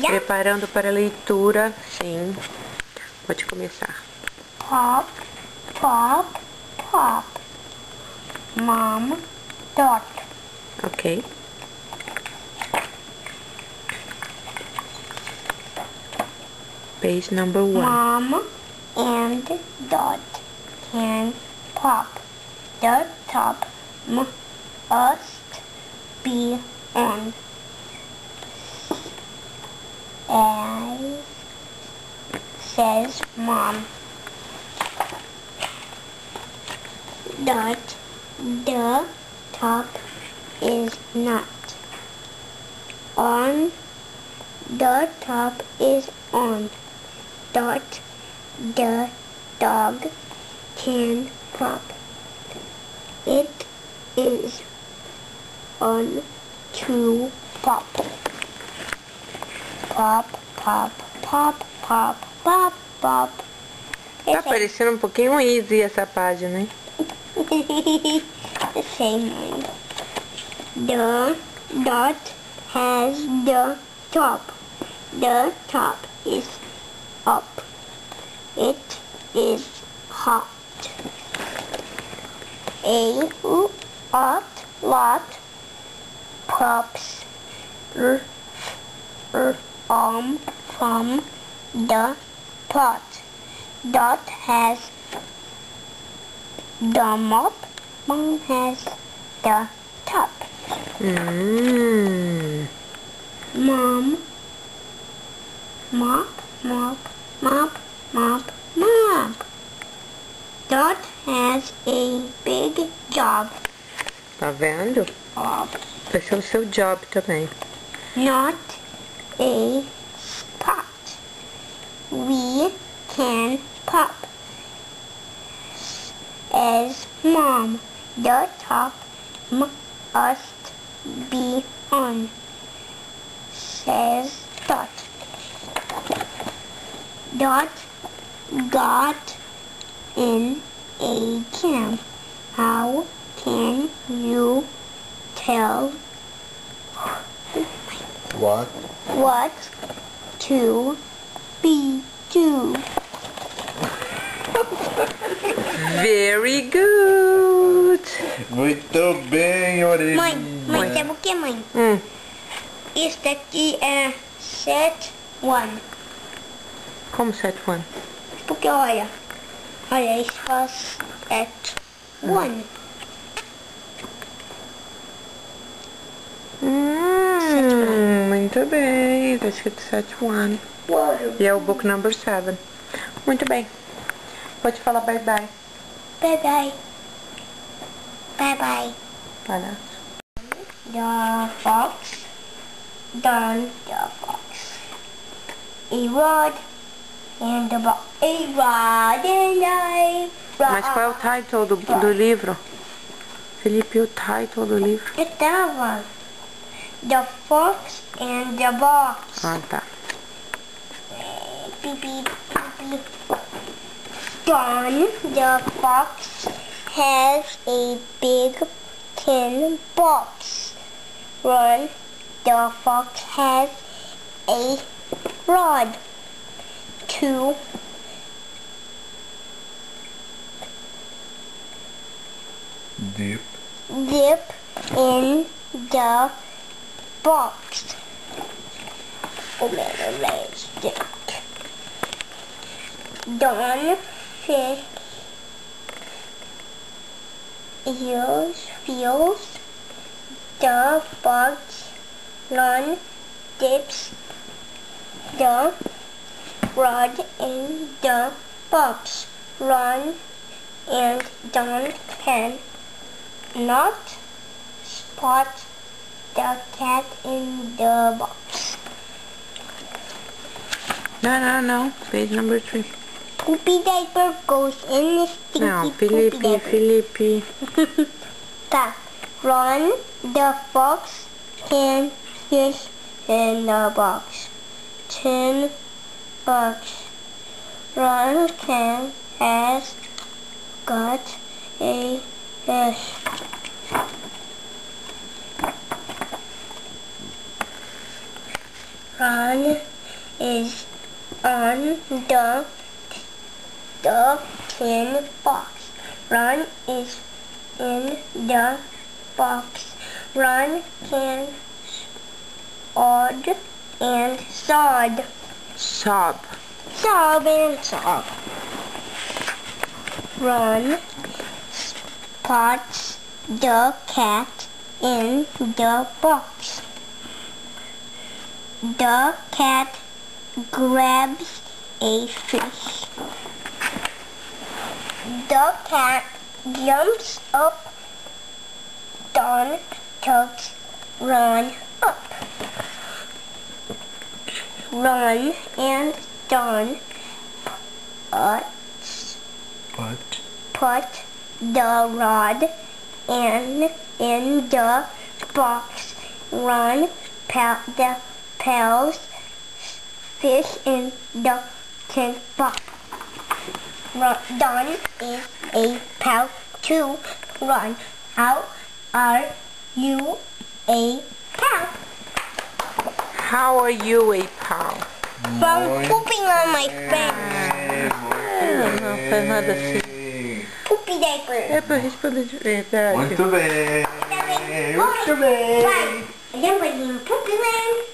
Preparando para a leitura, sim. Pode começar. Pop, pop, pop. Mom, dot. Ok. Page number 1. Mom and dot can pop. The top must be on. As says Mom. Dot, the top is not on. The top is on. Dot, the dog can pop. It is on to pop. Pop, pop, pop, pop, pop, pop. Tá parecendo um pouquinho easy essa página, hein? The same one. The dot has the top. The top is up. It is hot. A lot pops from the pot. Dot has the mop. Mom has the top. Mom, mop, mop, mop, mop, mop. Dot has a big job. Tá vendo? Vai ser o seu job também. Not a spot. We can pop. As Mom, the top must be on. Says Dot. Dot got in a jam. How can you tell what to be do? Very good! Muito bem, orelhinha. Mãe, sabe o que, mãe? Isso daqui é set 1. Como set 1? Porque olha, isso faz set 1. Muito bem, tá escrito set 1. E é o book number 7. Muito bem. Pode falar bye bye. Bye bye. Bye bye. Palhaço. The fox done the fox. A rod and the box. A rod and a rod. Mas qual é o title do livro? Felipe, o title do livro? It's that one. The fox and the box. Ah, tá. Beep, beep, beep, beep. Don the fox has a big tin box. Run the fox has a rod. To Dip in the box. Oh man, let's dip. Don fish feels the box. Ron dips the rod in the box. Ron and Don can not spot the cat in the box. No. Page number 3. Poopy diaper goes in the stinky Não, poopy diaper. Felipe. Tá. Ron the fox can fish in the box. Tin box. Ron has got a fish. Ron the tin box. Ron is in the box. Ron can odd and sod. Sob. Sob and sob. Ron spots the cat in the box. The cat grabs a fish. The cat jumps up. Don tugs Ron up. Ron and Don put the rod in the box. Ron pals fish in the tin box. Don is a pal too. Ron, how are you a pal? How are you a pal? From pooping on my friends. Faz nada assim. Poopy diaper. É para responder de verdade. Muito bem. Muito bem. Vai. Lembra de Poopy Land?